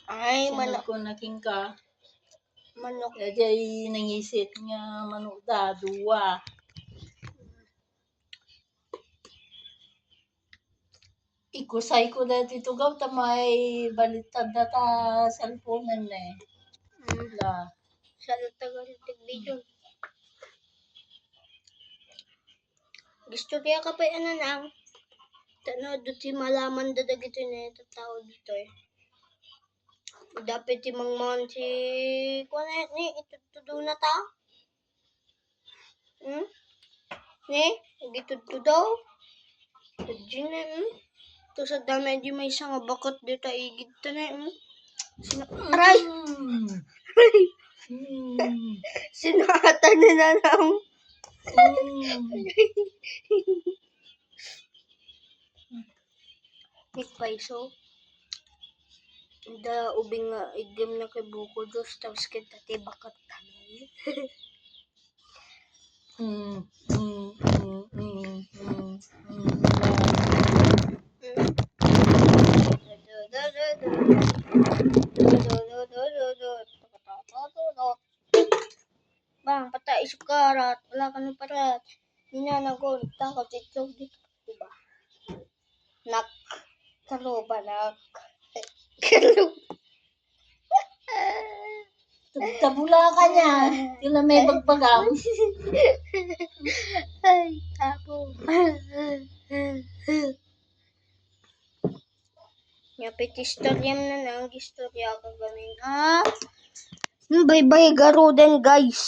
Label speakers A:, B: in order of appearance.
A: Ay,
B: Sinod
A: manok.
B: ko naking ka.
A: Manok.
B: Jadi nangisit nga manok da, dua. Ikusay ko dati ito gaw, tamay balitad na ta cellphone na eh. La.
A: Sa tagal video. Gusto kaya ka pa ano nang tano duti malaman dadag ito na ito tao dito eh. Dapat timang man si kuan ni ito tudo na ta. Ni dito daw. Dine to sa dami di may isang bakot dito igid to na aray. Sinatan na lang. Nik paiso. Da ubing igim na kay buko dos tapos kita ti bakat tani. Bang, pata isip karat, wala ka ng parat. Ninanagon, takot itlog dito, diba? Nak, kaluba nak. Kaluba.
B: Tabula ka niya. Tila may bagpagam.
A: Ay, tapo. Yapit istorya na nang istorya ka galing. Bye-bye garoden guys.